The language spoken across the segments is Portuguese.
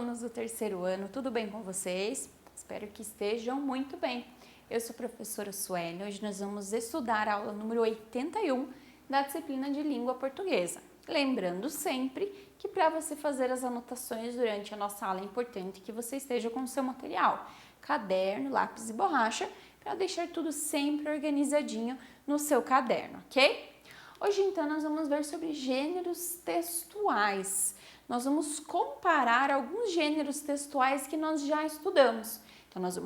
alunos do terceiro ano, tudo bem com vocês? Espero que estejam muito bem. Eu sou a professora Sueli. Hoje nós vamos estudar a aula número 81 da disciplina de língua portuguesa. Lembrando sempre que para você fazer as anotações durante a nossa aula é importante que você esteja com o seu material, caderno, lápis e borracha, para deixar tudo sempre organizadinho no seu caderno, ok? Hoje então nós vamos ver sobre gêneros textuais. Nós vamos comparar alguns gêneros textuais que nós já estudamos. Então nós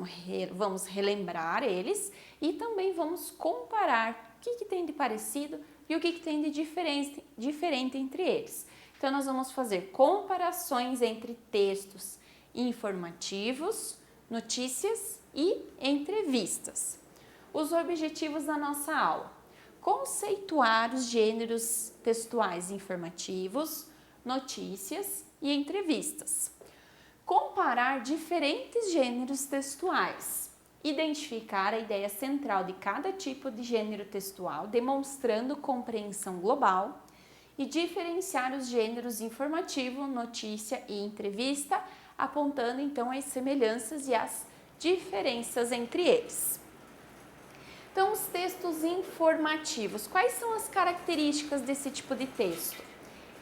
vamos relembrar eles e também vamos comparar o que tem de parecido e o que tem de diferente entre eles. Então nós vamos fazer comparações entre textos informativos, notícias e entrevistas. Os objetivos da nossa aula: conceituar os gêneros textuais informativos, notícias e entrevistas. Comparar diferentes gêneros textuais. Identificar a ideia central de cada tipo de gênero textual, demonstrando compreensão global. E diferenciar os gêneros informativo, notícia e entrevista, apontando então as semelhanças e as diferenças entre eles. Então, os textos informativos. Quais são as características desse tipo de texto?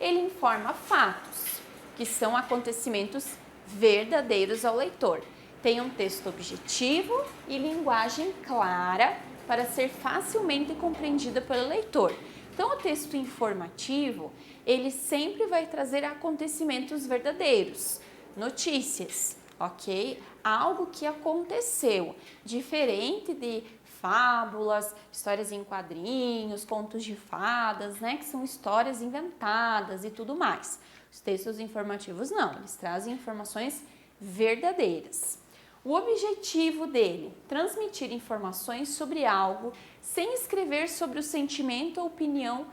Ele informa fatos, que são acontecimentos verdadeiros ao leitor. Tem um texto objetivo e linguagem clara para ser facilmente compreendida pelo leitor. Então, o texto informativo, ele sempre vai trazer acontecimentos verdadeiros, notícias, ok? Algo que aconteceu, diferente de fábulas, histórias em quadrinhos, contos de fadas, né, que são histórias inventadas e tudo mais. Os textos informativos não, eles trazem informações verdadeiras. O objetivo dele, transmitir informações sobre algo sem escrever sobre o sentimento ou opinião,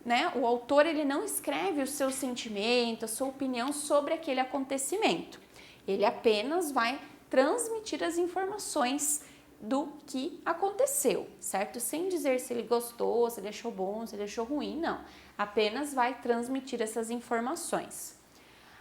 né? O autor, ele não escreve o seu sentimento, a sua opinião sobre aquele acontecimento. Ele apenas vai transmitir as informações do que aconteceu, certo? Sem dizer se ele gostou, se ele achou bom, se ele achou ruim, não. Apenas vai transmitir essas informações.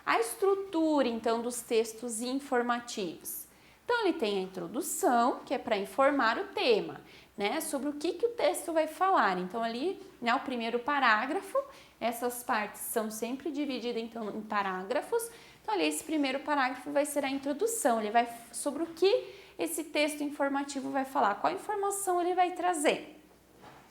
A estrutura, então, dos textos informativos. Então, ele tem a introdução, que é para informar o tema, né? Sobre o que o texto vai falar. Então, ali, né, o primeiro parágrafo, essas partes são sempre divididas, então, em parágrafos. Então, ali, esse primeiro parágrafo vai ser a introdução, ele vai sobre o que esse texto informativo vai falar, qual informação ele vai trazer.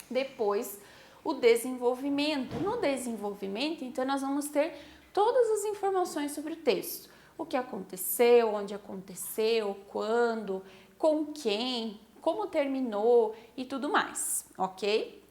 Depois, o desenvolvimento. No desenvolvimento, então, nós vamos ter todas as informações sobre o texto. O que aconteceu, onde aconteceu, quando, com quem, como terminou e tudo mais, ok?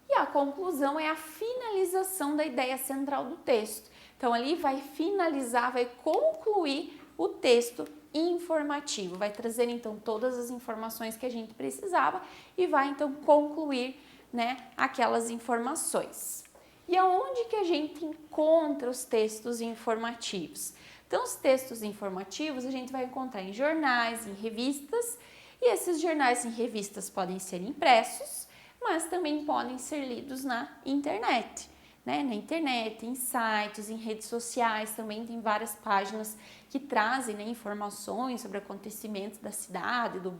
E a conclusão é a finalização da ideia central do texto. Então, ali vai finalizar, vai concluir o texto informativo, vai trazer então todas as informações que a gente precisava e vai então concluir, né, aquelas informações. E aonde que a gente encontra os textos informativos? Então, os textos informativos a gente vai encontrar em jornais, em revistas, e esses jornais e revistas podem ser impressos, mas também podem ser lidos na internet. Né? Na internet, em sites, em redes sociais, também tem várias páginas que trazem, né, informações sobre acontecimentos da cidade, do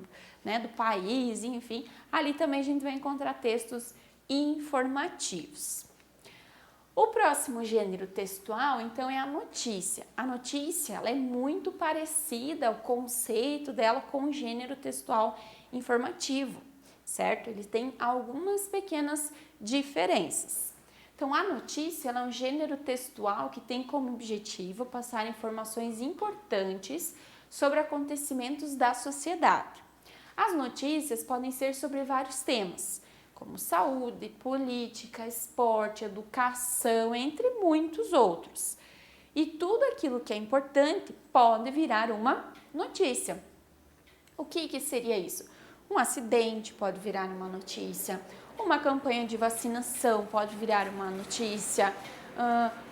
país, enfim. Ali também a gente vai encontrar textos informativos. O próximo gênero textual, então, é a notícia. A notícia, ela é muito parecida, o conceito dela, com o gênero textual informativo, certo? Ele tem algumas pequenas diferenças. Então, a notícia ela é um gênero textual que tem como objetivo passar informações importantes sobre acontecimentos da sociedade. As notícias podem ser sobre vários temas, como saúde, política, esporte, educação, entre muitos outros. E tudo aquilo que é importante pode virar uma notícia. O que seria isso? Um acidente pode virar uma notícia. Uma campanha de vacinação pode virar uma notícia,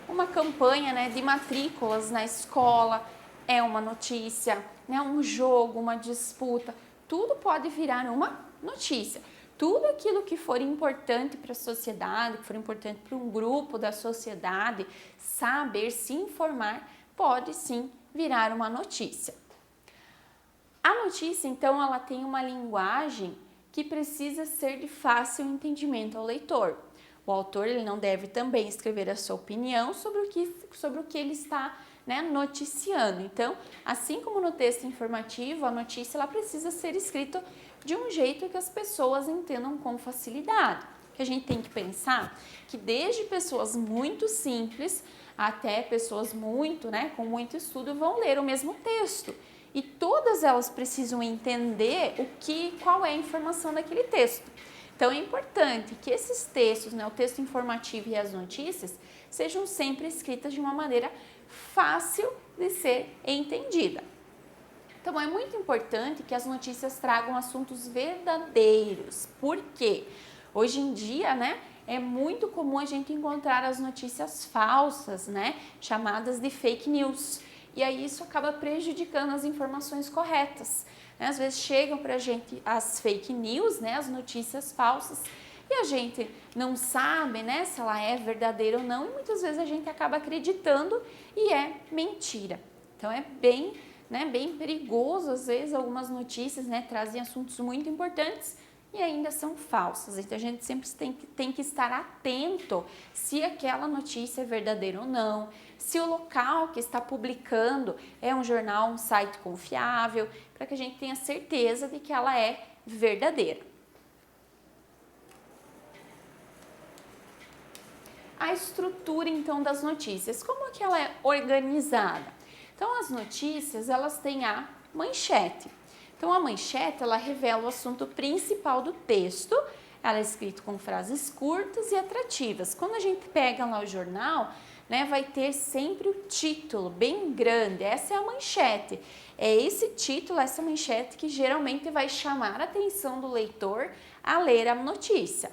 uma campanha, né, de matrículas na escola é uma notícia, né, um jogo, uma disputa, tudo pode virar uma notícia. Tudo aquilo que for importante para a sociedade, que for importante para um grupo da sociedade, saber se informar, pode sim virar uma notícia. A notícia, então, ela tem uma linguagem que precisa ser de fácil entendimento ao leitor. O autor ele não deve também escrever a sua opinião sobre o que ele está, né, noticiando. Então, assim como no texto informativo, a notícia ela precisa ser escrita de um jeito que as pessoas entendam com facilidade. Que a gente tem que pensar que desde pessoas muito simples até pessoas com muito estudo vão ler o mesmo texto. E todas elas precisam entender qual é a informação daquele texto. Então é importante que esses textos, né, o texto informativo e as notícias, sejam sempre escritas de uma maneira fácil de ser entendida. Então é muito importante que as notícias tragam assuntos verdadeiros. Por quê? Hoje em dia, né, é muito comum a gente encontrar as notícias falsas, né, chamadas de fake news. E aí isso acaba prejudicando as informações corretas. Às vezes chegam para a gente as fake news, né, as notícias falsas, e a gente não sabe, né, se ela é verdadeira ou não, e muitas vezes a gente acaba acreditando e é mentira. Então é bem perigoso, às vezes algumas notícias, né, trazem assuntos muito importantes e ainda são falsas. Então a gente sempre tem que estar atento se aquela notícia é verdadeira ou não, se o local que está publicando é um jornal, um site confiável, para que a gente tenha certeza de que ela é verdadeira. A estrutura então das notícias, como é que ela é organizada? Então as notícias, elas têm a manchete. Então a manchete, ela revela o assunto principal do texto, ela é escrita com frases curtas e atrativas. Quando a gente pega lá o jornal, né, vai ter sempre o título bem grande, essa é a manchete. É esse título, essa manchete que geralmente vai chamar a atenção do leitor a ler a notícia.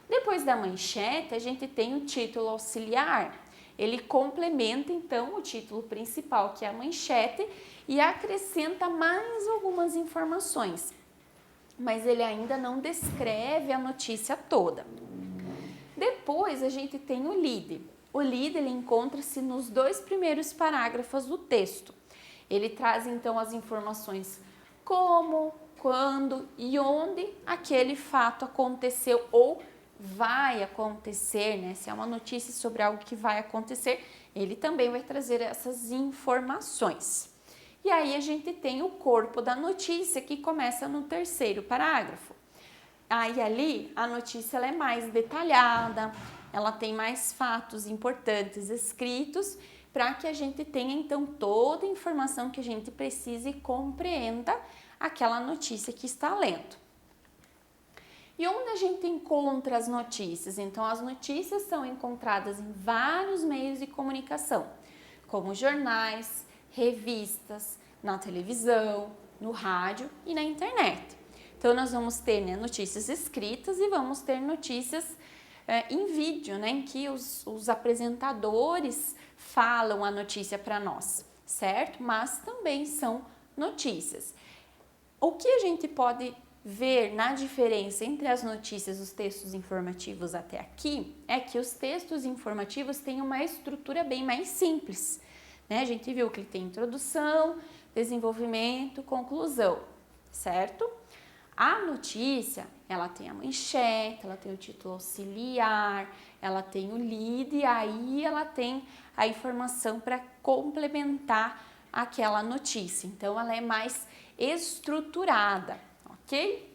Depois da manchete, a gente tem o título auxiliar. Ele complementa, então, o título principal, que é a manchete, e acrescenta mais algumas informações. Mas ele ainda não descreve a notícia toda. Depois, a gente tem o lead. O lead, ele encontra-se nos 2 primeiros parágrafos do texto. Ele traz, então, as informações como, quando e onde aquele fato aconteceu ou vai acontecer, né? Se é uma notícia sobre algo que vai acontecer, ele também vai trazer essas informações. E aí a gente tem o corpo da notícia que começa no 3º parágrafo. Aí ali a notícia ela é mais detalhada, ela tem mais fatos importantes escritos para que a gente tenha então toda a informação que a gente precisa e compreenda aquela notícia que está lendo. E onde a gente encontra as notícias? Então, as notícias são encontradas em vários meios de comunicação, como jornais, revistas, na televisão, no rádio e na internet. Então, nós vamos ter, né, notícias escritas e vamos ter notícias em vídeo, né, em que os apresentadores falam a notícia para nós, certo? Mas também são notícias. O que a gente pode ver na diferença entre as notícias e os textos informativos até aqui é que os textos informativos têm uma estrutura bem mais simples, né? A gente viu que ele tem introdução, desenvolvimento, conclusão, certo? A notícia, ela tem a manchete, ela tem o título auxiliar, ela tem o lead e aí ela tem a informação para complementar aquela notícia. Então, ela é mais estruturada. Ok?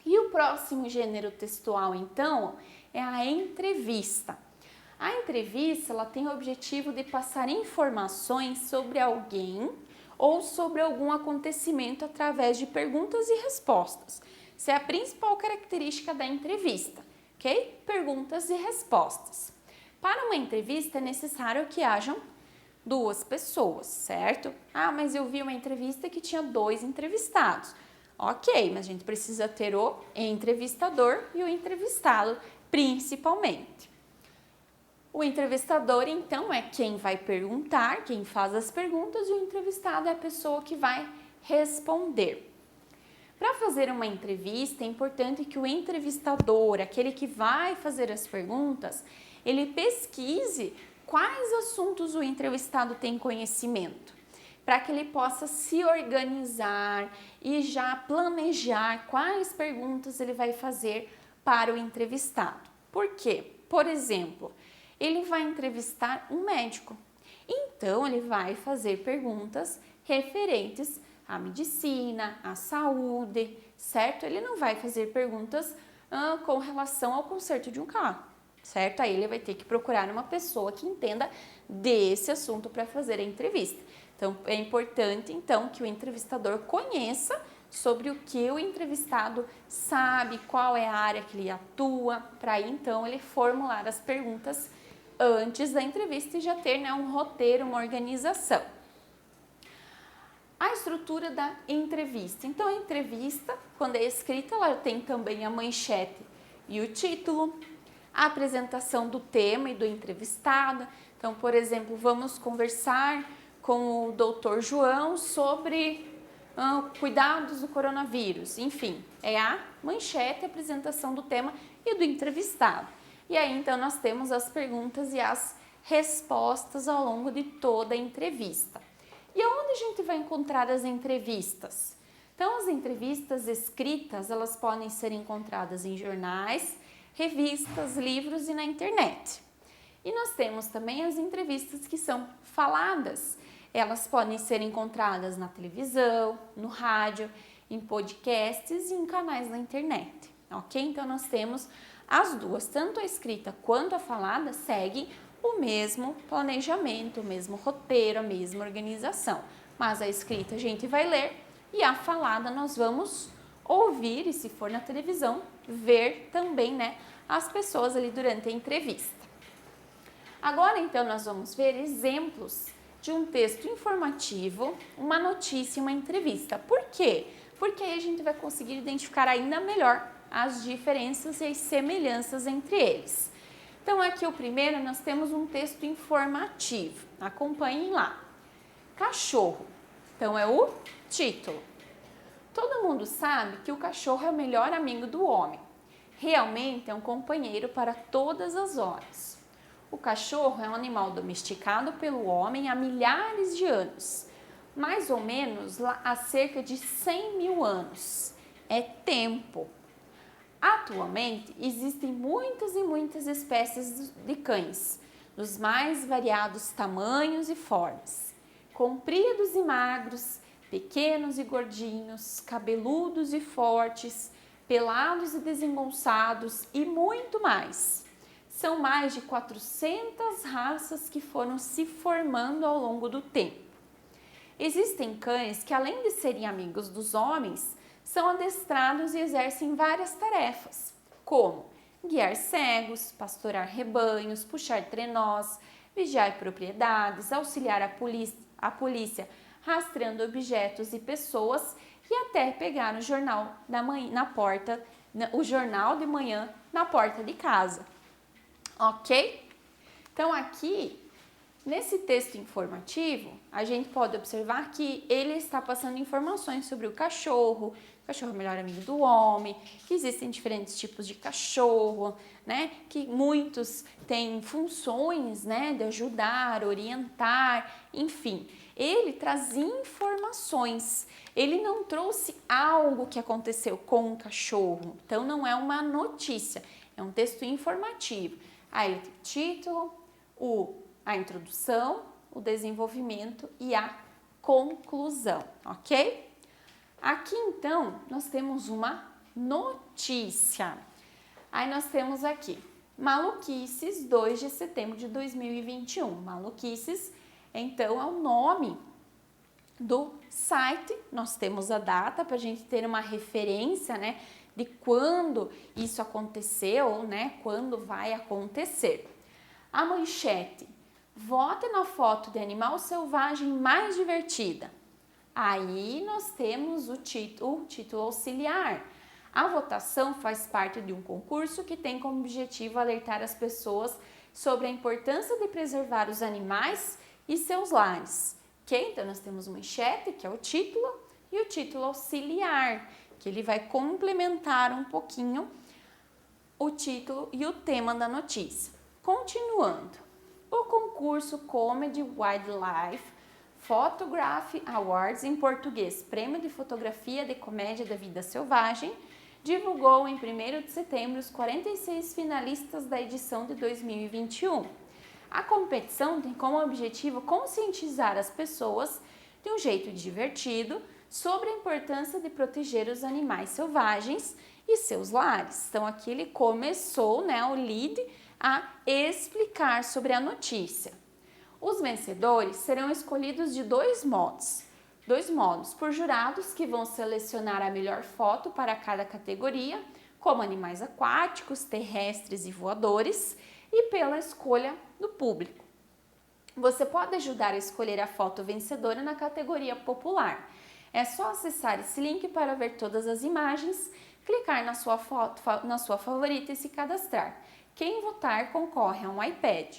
E o próximo gênero textual, então, é a entrevista. A entrevista, ela tem o objetivo de passar informações sobre alguém ou sobre algum acontecimento através de perguntas e respostas. Essa é a principal característica da entrevista, ok? Perguntas e respostas. Para uma entrevista, é necessário que hajam 2 pessoas, certo? Ah, mas eu vi uma entrevista que tinha 2 entrevistados. Ok, mas a gente precisa ter o entrevistador e o entrevistado, principalmente. O entrevistador, então, é quem vai perguntar, quem faz as perguntas, e o entrevistado é a pessoa que vai responder. Para fazer uma entrevista, é importante que o entrevistador, aquele que vai fazer as perguntas, ele pesquise quais assuntos o entrevistado tem conhecimento. para que ele possa se organizar e já planejar quais perguntas ele vai fazer para o entrevistado. Por quê? Por exemplo, ele vai entrevistar um médico, então ele vai fazer perguntas referentes à medicina, à saúde, certo? Ele não vai fazer perguntas com relação ao conserto de um carro, certo? Aí ele vai ter que procurar uma pessoa que entenda desse assunto para fazer a entrevista. Então, é importante, então, que o entrevistador conheça sobre o que o entrevistado sabe, qual é a área que ele atua, para aí, então, ele formular as perguntas antes da entrevista e já ter, né, um roteiro, uma organização. A estrutura da entrevista. Então, a entrevista, quando é escrita, ela tem também a manchete e o título, a apresentação do tema e do entrevistado. Então, por exemplo, vamos conversar com o Dr. João sobre cuidados do coronavírus. Enfim, é a manchete, a apresentação do tema e do entrevistado. E aí, então, nós temos as perguntas e as respostas ao longo de toda a entrevista. E aonde a gente vai encontrar as entrevistas? Então, as entrevistas escritas, elas podem ser encontradas em jornais, revistas, livros e na internet. E nós temos também as entrevistas que são faladas. Elas podem ser encontradas na televisão, no rádio, em podcasts e em canais na internet, ok? Então, nós temos as duas, tanto a escrita quanto a falada seguem o mesmo planejamento, o mesmo roteiro, a mesma organização. Mas a escrita a gente vai ler e a falada nós vamos ouvir e, se for na televisão, ver também, né, as pessoas ali durante a entrevista. Agora, então, nós vamos ver exemplos de um texto informativo, uma notícia e uma entrevista. Por quê? Porque aí a gente vai conseguir identificar ainda melhor as diferenças e as semelhanças entre eles. Então, aqui o primeiro, nós temos um texto informativo. Acompanhem lá. Cachorro. Então, é o título. Todo mundo sabe que o cachorro é o melhor amigo do homem. Realmente é um companheiro para todas as horas. O cachorro é um animal domesticado pelo homem há milhares de anos, mais ou menos há cerca de 100 mil anos. É tempo. Atualmente, existem muitas e muitas espécies de cães, dos mais variados tamanhos e formas, compridos e magros, pequenos e gordinhos, cabeludos e fortes, pelados e desengonçados e muito mais. São mais de 400 raças que foram se formando ao longo do tempo. Existem cães que, além de serem amigos dos homens, são adestrados e exercem várias tarefas, como guiar cegos, pastorar rebanhos, puxar trenós, vigiar propriedades, auxiliar a polícia rastreando objetos e pessoas e até pegar o jornal o jornal de manhã na porta de casa. Ok? Então, aqui, nesse texto informativo, a gente pode observar que ele está passando informações sobre o cachorro é o melhor amigo do homem, que existem diferentes tipos de cachorro, né? Que muitos têm funções, né? De ajudar, orientar, enfim. Ele traz informações, ele não trouxe algo que aconteceu com o cachorro, então não é uma notícia, é um texto informativo. Aí tem o título, a introdução, o desenvolvimento e a conclusão, ok? Aqui, então, nós temos uma notícia. Aí nós temos aqui, Maluquices, 2 de setembro de 2021. Maluquices, então, é o nome do site. Nós temos a data para a gente ter uma referência, né, de quando isso aconteceu, né, quando vai acontecer. A manchete, vote na foto de animal selvagem mais divertida. Aí nós temos o título auxiliar. A votação faz parte de um concurso que tem como objetivo alertar as pessoas sobre a importância de preservar os animais e seus lares. Okay? Então nós temos manchete, que é o título, e o título auxiliar, que ele vai complementar um pouquinho o título e o tema da notícia. Continuando, o concurso Comedy Wildlife Photograph Awards, em português, Prêmio de Fotografia de Comédia da Vida Selvagem, divulgou em 1º de setembro os 46 finalistas da edição de 2021. A competição tem como objetivo conscientizar as pessoas, de um jeito divertido, sobre a importância de proteger os animais selvagens e seus lares. Então aqui ele começou, o lead, a explicar sobre a notícia. Os vencedores serão escolhidos de dois modos, por jurados que vão selecionar a melhor foto para cada categoria, como animais aquáticos, terrestres e voadores, e pela escolha do público. Você pode ajudar a escolher a foto vencedora na categoria popular. É só acessar esse link para ver todas as imagens, clicar na sua foto, na sua favorita e se cadastrar. Quem votar concorre a um iPad.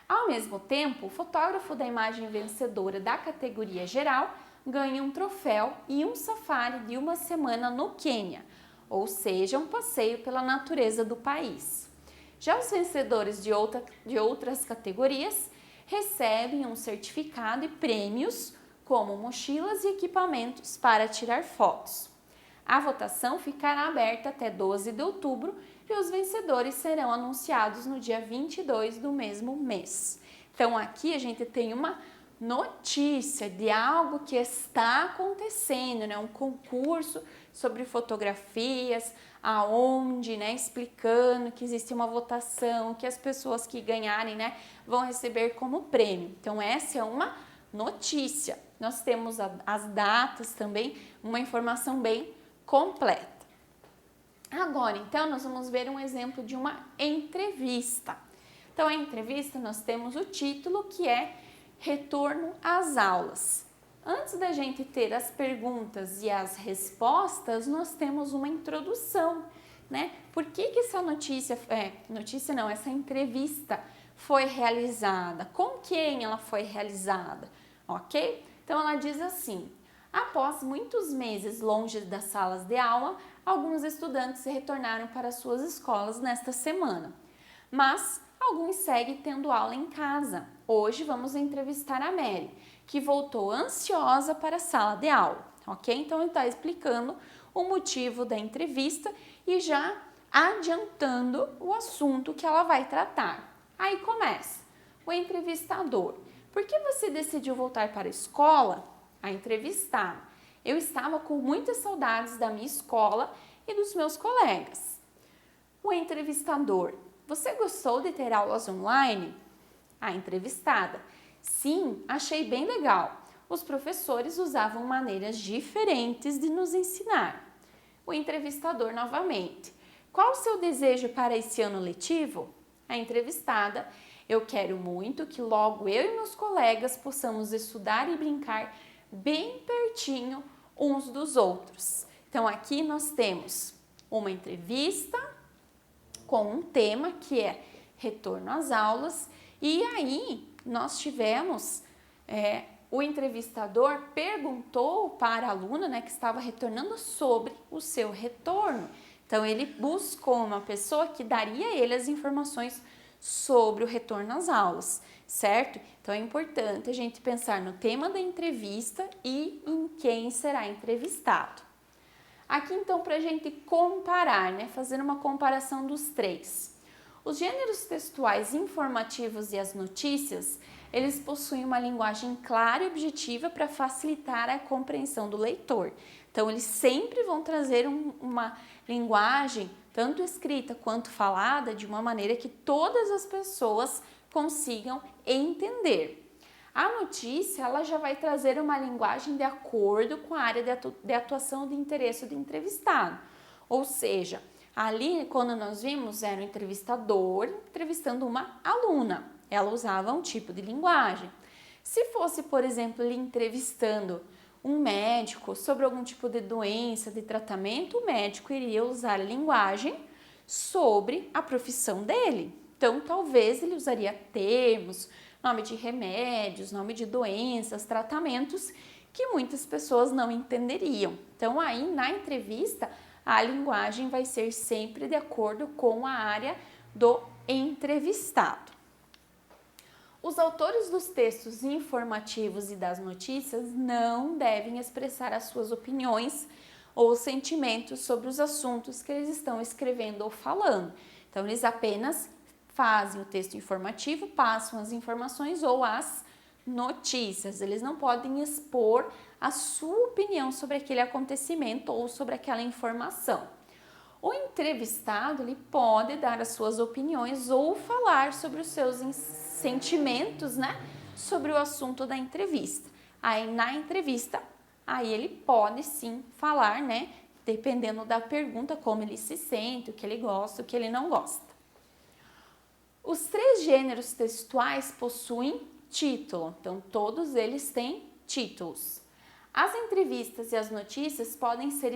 Ao mesmo tempo, o fotógrafo da imagem vencedora da categoria geral ganha um troféu e um safari de 1 semana no Quênia, ou seja, um passeio pela natureza do país. Já os vencedores de outras categorias recebem um certificado e prêmios, como mochilas e equipamentos para tirar fotos. A votação ficará aberta até 12 de outubro e os vencedores serão anunciados no dia 22 do mesmo mês. Então aqui a gente tem uma notícia de algo que está acontecendo, um concurso sobre fotografias, aonde, explicando que existe uma votação, que as pessoas que ganharem, vão receber como prêmio. Então essa é uma notícia. Nós temos as datas também, uma informação bem completa. Agora, então, nós vamos ver um exemplo de uma entrevista. Então, a entrevista nós temos o título que é Retorno às aulas. Antes da gente ter as perguntas e as respostas, nós temos uma introdução, Por que essa essa entrevista foi realizada? Com quem ela foi realizada? Ok? Então, ela diz assim: após muitos meses longe das salas de aula, alguns estudantes retornaram para suas escolas nesta semana, mas alguns seguem tendo aula em casa. Hoje vamos entrevistar a Mary, que voltou ansiosa para a sala de aula, ok? Então ele está explicando o motivo da entrevista e já adiantando o assunto que ela vai tratar. Aí começa o entrevistador. Por que você decidiu voltar para a escola? A entrevistada: eu estava com muitas saudades da minha escola e dos meus colegas. O entrevistador: você gostou de ter aulas online? A entrevistada: sim, achei bem legal. Os professores usavam maneiras diferentes de nos ensinar. O entrevistador novamente: qual o seu desejo para esse ano letivo? A entrevistada: eu quero muito que logo eu e meus colegas possamos estudar e brincar bem pertinho uns dos outros. Então aqui nós temos uma entrevista com um tema que é retorno às aulas, e aí nós tivemos o entrevistador perguntou para a aluna, que estava retornando, sobre o seu retorno. Então ele buscou uma pessoa que daria a ele as informações sobre o retorno às aulas, certo? Então é importante a gente pensar no tema da entrevista e em quem será entrevistado. Aqui então, para a gente comparar, fazer uma comparação dos três. Os gêneros textuais informativos e as notícias, eles possuem uma linguagem clara e objetiva para facilitar a compreensão do leitor. Então eles sempre vão trazer uma linguagem, tanto escrita quanto falada, de uma maneira que todas as pessoas consigam entender. A notícia, ela já vai trazer uma linguagem de acordo com a área de atuação de interesse do entrevistado. Ou seja, ali, quando nós vimos, era um entrevistador entrevistando uma aluna. Ela usava um tipo de linguagem. Se fosse, por exemplo, ele entrevistando um médico sobre algum tipo de doença, de tratamento, o médico iria usar a linguagem sobre a profissão dele. Então, talvez ele usaria termos, nome de remédios, nome de doenças, tratamentos que muitas pessoas não entenderiam. Então, aí na entrevista, a linguagem vai ser sempre de acordo com a área do entrevistado. Os autores dos textos informativos e das notícias não devem expressar as suas opiniões ou sentimentos sobre os assuntos que eles estão escrevendo ou falando. Então, eles apenas fazem o texto informativo, passam as informações ou as notícias. Eles não podem expor a sua opinião sobre aquele acontecimento ou sobre aquela informação. O entrevistado ele pode dar as suas opiniões ou falar sobre os seus sentimentos, né, sobre o assunto da entrevista. Aí na entrevista, aí ele pode sim falar, né, dependendo da pergunta, como ele se sente, o que ele gosta, o que ele não gosta. Os 3 gêneros textuais possuem título, então todos eles têm títulos. As entrevistas e as notícias podem ser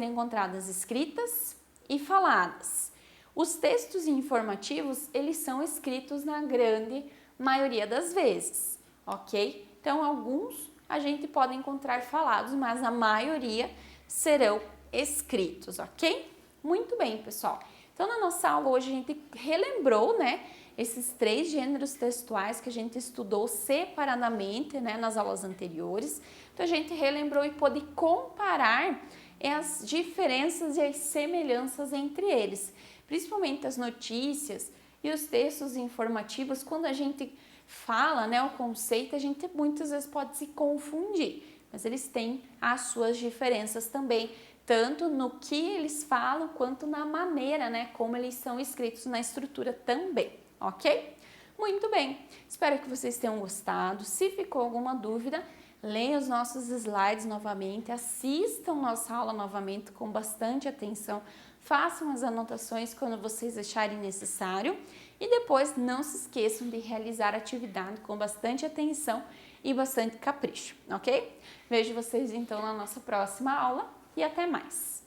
encontradas escritas e faladas. Os textos informativos, eles são escritos na grande maioria das vezes, ok? Então, alguns a gente pode encontrar falados, mas a maioria serão escritos, ok? Muito bem, pessoal. Então, na nossa aula hoje a gente relembrou, né, esses 3 gêneros textuais que a gente estudou separadamente, né, nas aulas anteriores. Então, a gente relembrou e pôde comparar as diferenças e as semelhanças entre eles, principalmente as notícias e os textos informativos. Quando a gente fala, né, o conceito, a gente muitas vezes pode se confundir, mas eles têm as suas diferenças também, tanto no que eles falam quanto na maneira, né, como eles são escritos na estrutura também, ok? Muito bem, espero que vocês tenham gostado. Se ficou alguma dúvida, leiam os nossos slides novamente, assistam nossa aula novamente com bastante atenção, façam as anotações quando vocês acharem necessário e depois não se esqueçam de realizar a atividade com bastante atenção e bastante capricho, ok? Vejo vocês então na nossa próxima aula e até mais!